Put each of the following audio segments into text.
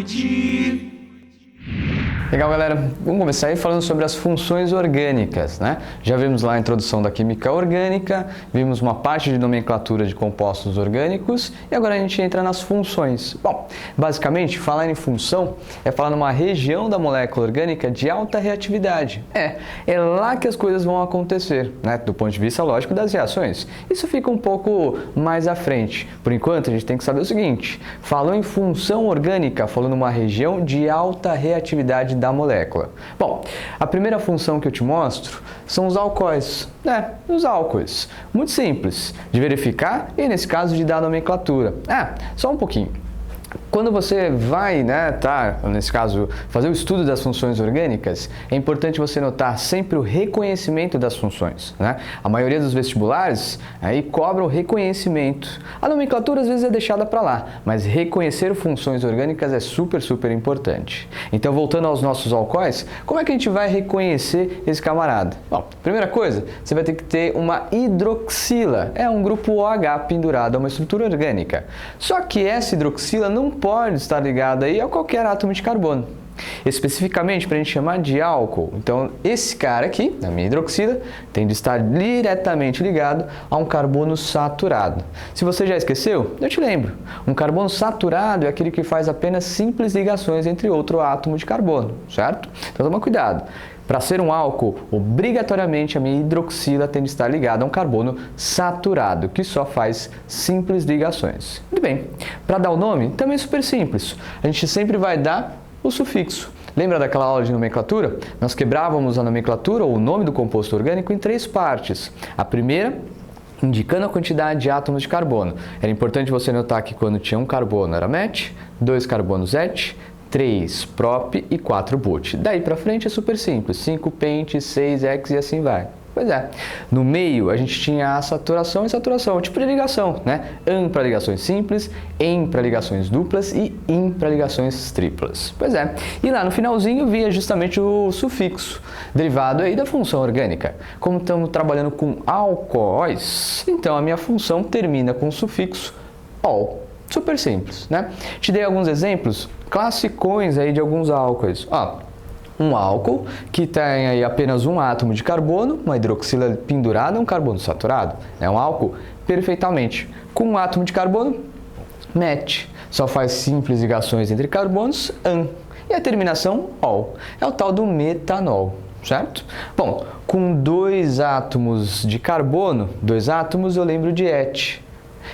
Saúde. Legal, galera. Vamos começar aí falando sobre as funções orgânicas, né? Já vimos lá a introdução da química orgânica, vimos uma parte de nomenclatura de compostos orgânicos e agora a gente entra nas funções. Bom, basicamente, falar em função é falar numa região da molécula orgânica de alta reatividade. É lá que as coisas vão acontecer, né? Do ponto de vista lógico das reações. Isso fica um pouco mais à frente. Por enquanto, a gente tem que saber o seguinte: falou em função orgânica, falou numa região de alta reatividade da molécula. Bom, a primeira função que eu te mostro são os alcoóis. Os álcoois. Muito simples de verificar e, nesse caso, de dar nomenclatura. Só um pouquinho. Quando você vai, nesse caso, fazer o estudo das funções orgânicas, é importante você notar sempre o reconhecimento das funções, né? A maioria dos vestibulares aí cobra o reconhecimento. A nomenclatura às vezes é deixada para lá, mas reconhecer funções orgânicas é super importante. Então, voltando aos nossos alcoóis, como é que a gente vai reconhecer esse camarada? Bom, primeira coisa, você vai ter que ter uma hidroxila. É um grupo OH pendurado a uma estrutura orgânica. Só que essa hidroxila não pode estar ligada aí a qualquer átomo de carbono. Especificamente para a gente chamar de álcool. Então, esse cara aqui, a minha hidroxila, tem de estar diretamente ligado a um carbono saturado. Se você já esqueceu, eu te lembro. Um carbono saturado é aquele que faz apenas simples ligações entre outro átomo de carbono, certo? Então, toma cuidado. Para ser um álcool, obrigatoriamente a minha hidroxila tem de estar ligada a um carbono saturado, que só faz simples ligações. Muito bem, para dar o nome, também é super simples. A gente sempre vai dar o sufixo. Lembra daquela aula de nomenclatura? Nós quebrávamos a nomenclatura ou o nome do composto orgânico em 3 partes. A primeira, indicando a quantidade de átomos de carbono. Era importante você notar que quando tinha um carbono era met, 2 carbonos et, 3 prop e 4 but. Daí para frente é super simples, 5 pent, 6 hex e assim vai. Pois é, no meio a gente tinha a saturação e saturação, tipo de ligação, né? An para ligações simples, en para ligações duplas e in para ligações triplas. Pois é, e lá no finalzinho via justamente o sufixo, derivado aí da função orgânica. Como estamos trabalhando com alcoóis, então a minha função termina com o sufixo ol. Super simples, né? Te dei alguns exemplos classicões aí de alguns álcoois. Um álcool que tem aí apenas um átomo de carbono, uma hidroxila pendurada, um carbono saturado. É um álcool perfeitamente com um átomo de carbono, met. Só faz simples ligações entre carbonos, an. E a terminação, ol. É o tal do metanol, certo? Bom, com 2 átomos de carbono, 2 átomos eu lembro de et.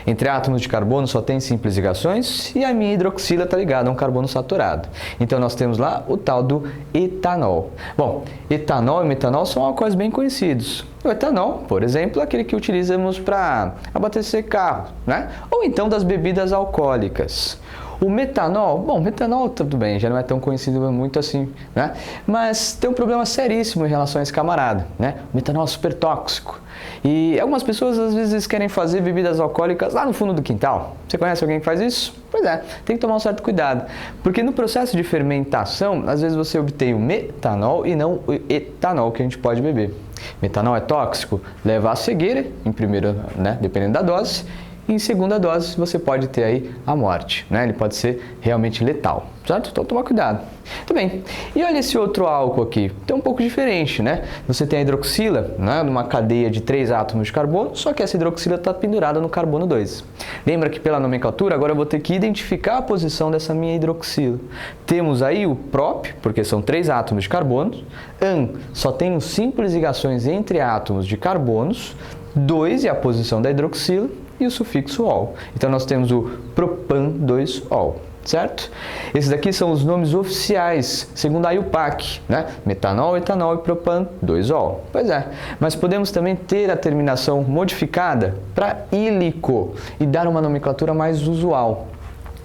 Entre átomos de carbono só tem simples ligações e a minha hidroxila está ligada a um carbono saturado. Então nós temos lá o tal do etanol. Bom, etanol e metanol são álcoois bem conhecidos. O etanol, por exemplo, é aquele que utilizamos para abastecer carro, né? Ou então das bebidas alcoólicas. O metanol, metanol tudo bem, já não é tão conhecido muito assim, né? Mas tem um problema seríssimo em relação a esse camarada, né? O metanol é super tóxico. E algumas pessoas às vezes querem fazer bebidas alcoólicas lá no fundo do quintal. Você conhece alguém que faz isso? Pois é, tem que tomar um certo cuidado. Porque no processo de fermentação, às vezes você obtém o metanol e não o etanol que a gente pode beber. Metanol é tóxico, leva à cegueira, em primeiro, né, dependendo da dose. E em segunda dose, você pode ter aí a morte, né? Ele pode ser realmente letal, certo? Então, tomar cuidado. Muito bem. E olha esse outro álcool aqui. Tem um pouco diferente, né? Você tem a hidroxila, né? Numa cadeia de 3 átomos de carbono, só que essa hidroxila está pendurada no carbono 2. Lembra que pela nomenclatura, agora eu vou ter que identificar a posição dessa minha hidroxila. Temos aí o prop, porque são 3 átomos de carbono. An, só tem simples ligações entre átomos de carbonos. 2 é a posição da hidroxila. E o sufixo ol. Então, nós temos o propan2ol, certo? Esses daqui são os nomes oficiais, segundo a IUPAC, né? Metanol, etanol e propan2ol. Pois é, mas podemos também ter a terminação modificada para ílico e dar uma nomenclatura mais usual.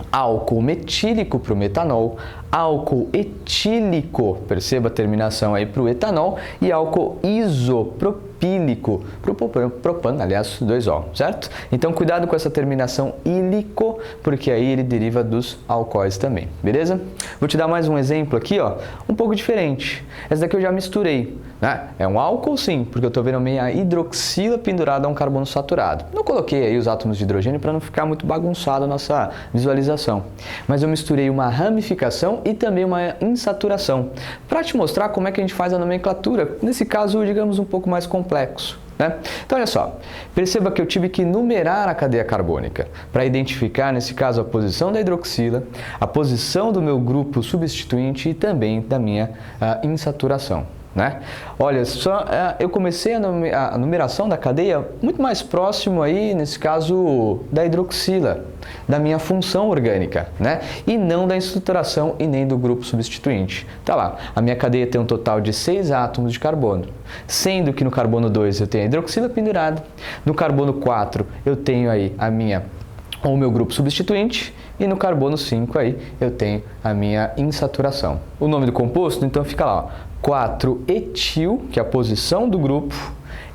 Álcool metílico para o metanol, álcool etílico, perceba a terminação aí para o etanol, e álcool isopropílico propílico para o propano, aliás, 2-ol, certo? Então, cuidado com essa terminação ílico, porque aí ele deriva dos alcoóis também, beleza? Vou te dar mais um exemplo aqui, ó, um pouco diferente. Essa daqui eu já misturei, né? É um álcool sim, porque eu estou vendo a minha hidroxila pendurada a um carbono saturado. Não coloquei aí os átomos de hidrogênio para não ficar muito bagunçado a nossa visualização. Mas eu misturei uma ramificação e também uma insaturação, para te mostrar como é que a gente faz a nomenclatura, nesse caso, digamos, um pouco mais complexo, né? Então, olha só, perceba que eu tive que numerar a cadeia carbônica para identificar, nesse caso, a posição da hidroxila, a posição do meu grupo substituinte e também da minha insaturação, né? Olha só, eu comecei a numeração da cadeia muito mais próximo aí, nesse caso, da hidroxila, da minha função orgânica, né? E não da insaturação e nem do grupo substituinte. Tá lá, a minha cadeia tem um total de 6 átomos de carbono, sendo que no carbono 2 eu tenho a hidroxila pendurada, no carbono 4 eu tenho aí o meu grupo substituinte, e no carbono 5 aí eu tenho a minha insaturação. O nome do composto, então, fica lá, ó, 4-etil, que é a posição do grupo,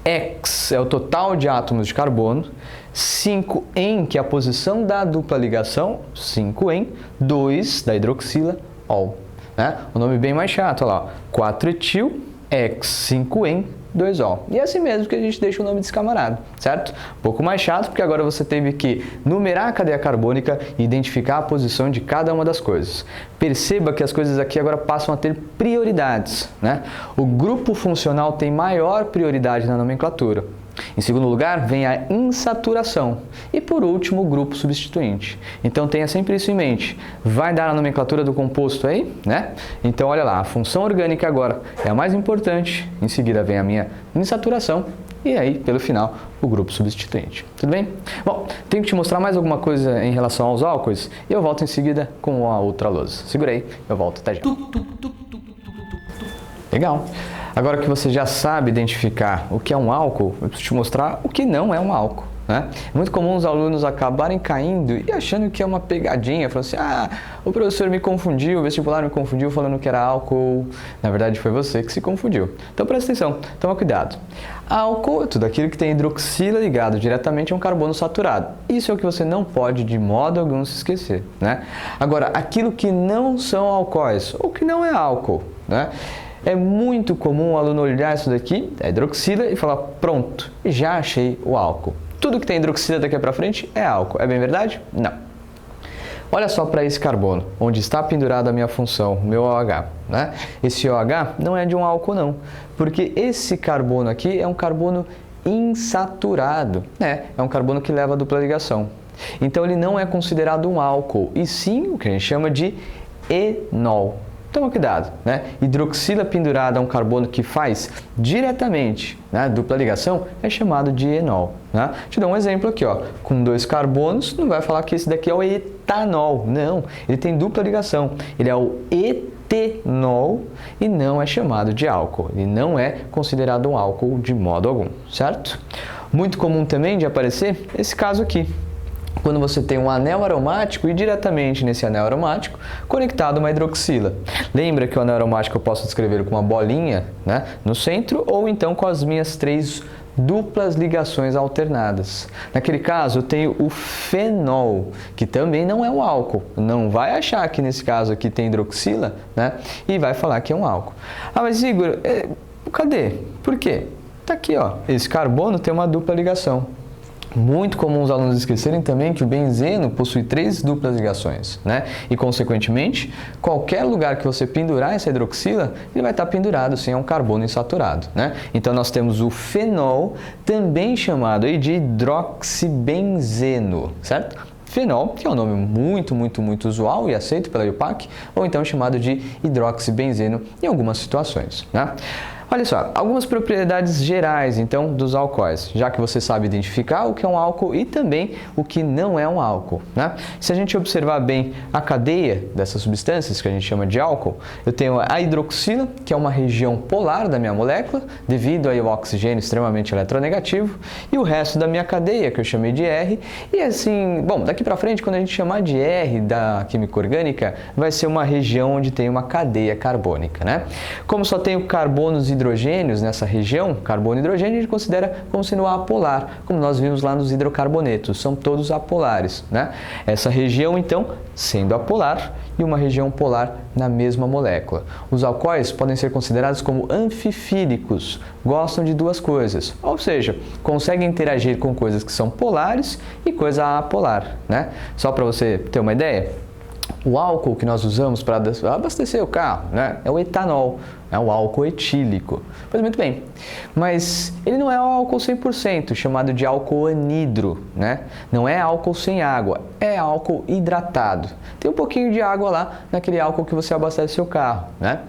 X é o total de átomos de carbono, 5-en, que é a posição da dupla ligação, 5-en, 2 da hidroxila, ol, né? O nome bem mais chato, olha lá, 4-etil, X, 5-en, 2-ol. E é assim mesmo que a gente deixa o nome desse camarada, certo? Um pouco mais chato, porque agora você teve que numerar a cadeia carbônica e identificar a posição de cada uma das coisas. Perceba que as coisas aqui agora passam a ter prioridades, né? O grupo funcional tem maior prioridade na nomenclatura. Em segundo lugar, vem a insaturação. E por último, o grupo substituinte. Então tenha sempre isso em mente. Vai dar a nomenclatura do composto aí, né? Então olha lá, a função orgânica agora é a mais importante. Em seguida vem a minha insaturação. E aí, pelo final, o grupo substituinte. Tudo bem? Bom, tenho que te mostrar mais alguma coisa em relação aos álcoois. E eu volto em seguida com a outra lousa. Segura aí, eu volto até já. Legal. Agora que você já sabe identificar o que é um álcool, eu preciso te mostrar o que não é um álcool, né? É muito comum os alunos acabarem caindo e achando que é uma pegadinha, falando assim, o professor me confundiu, o vestibular me confundiu falando que era álcool. Na verdade, foi você que se confundiu. Então, presta atenção, toma cuidado. Álcool é tudo aquilo que tem hidroxila ligado diretamente a um carbono saturado. Isso é o que você não pode, de modo algum, se esquecer, né? Agora, aquilo que não são alcoóis, ou que não é álcool, né? É muito comum o aluno olhar isso daqui, a hidroxila, e falar, pronto, já achei o álcool. Tudo que tem hidroxila daqui para frente é álcool. É bem verdade? Não. Olha só para esse carbono, onde está pendurada a minha função, o meu OH, né? Esse OH não é de um álcool não, porque esse carbono aqui é um carbono insaturado, né? É um carbono que leva a dupla ligação. Então ele não é considerado um álcool, e sim o que a gente chama de enol. Toma cuidado, né? Hidroxila pendurada a um carbono que faz diretamente, né, dupla ligação, é chamado de enol, né? Te dou um exemplo aqui, ó, com 2 carbonos, não vai falar que esse daqui é o etanol, não, ele tem dupla ligação, ele é o etenol e não é chamado de álcool, ele não é considerado um álcool de modo algum, certo? Muito comum também de aparecer esse caso aqui, quando você tem um anel aromático e diretamente nesse anel aromático conectado uma hidroxila. Lembra que o anel aromático eu posso descrever com uma bolinha, né, no centro ou então com as minhas 3 duplas ligações alternadas. Naquele caso eu tenho o fenol, que também não é um álcool. Não vai achar que nesse caso aqui tem hidroxila, né, e vai falar que é um álcool. Mas Igor, cadê? Por quê? Tá aqui, ó, esse carbono tem uma dupla ligação. Muito comum os alunos esquecerem também que o benzeno possui 3 duplas ligações, né? E, consequentemente, qualquer lugar que você pendurar essa hidroxila, ele vai estar pendurado sim a um carbono insaturado, né? Então, nós temos o fenol, também chamado aí de hidroxibenzeno, certo? Fenol, que é um nome muito usual e aceito pela IUPAC, ou então chamado de hidroxibenzeno em algumas situações, né? Olha só, algumas propriedades gerais, então, dos alcoóis, já que você sabe identificar o que é um álcool e também o que não é um álcool, né? Se a gente observar bem a cadeia dessas substâncias, que a gente chama de álcool, eu tenho a hidroxila, que é uma região polar da minha molécula, devido ao oxigênio extremamente eletronegativo, e o resto da minha cadeia, que eu chamei de R, e assim, bom, daqui para frente, quando a gente chamar de R da química orgânica, vai ser uma região onde tem uma cadeia carbônica, né? Como só tenho carbonos e hidrogênios nessa região, carbono e hidrogênio, a gente considera como sendo apolar, como nós vimos lá nos hidrocarbonetos, são todos apolares, né? Essa região, então, sendo apolar e uma região polar na mesma molécula. Os alcoóis podem ser considerados como anfifílicos, gostam de duas coisas, ou seja, conseguem interagir com coisas que são polares e coisa apolar, né? Só para você ter uma ideia, o álcool que nós usamos para abastecer o carro, né, é o etanol, é o álcool etílico. Pois muito bem, mas ele não é o álcool 100%, chamado de álcool anidro, né? Não é álcool sem água, é álcool hidratado. Tem um pouquinho de água lá naquele álcool que você abastece seu carro, né?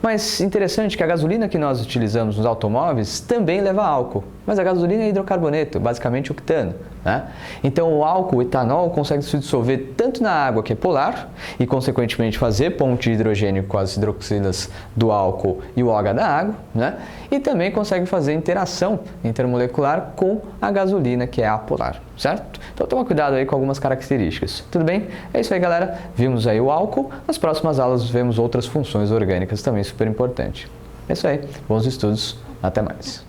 Mas interessante que a gasolina que nós utilizamos nos automóveis também leva álcool, mas a gasolina é hidrocarboneto, basicamente octano, né? Então o álcool, o etanol, consegue se dissolver tanto na água, que é polar, e consequentemente fazer ponte de hidrogênio com as hidroxilas do álcool e o OH da água, né? E também consegue fazer interação intermolecular com a gasolina, que é apolar, certo? Então toma cuidado aí com algumas características, tudo bem? É isso aí, galera. Vimos aí o álcool, nas próximas aulas vemos outras funções orgânicas também super importantes. É isso aí, bons estudos, até mais.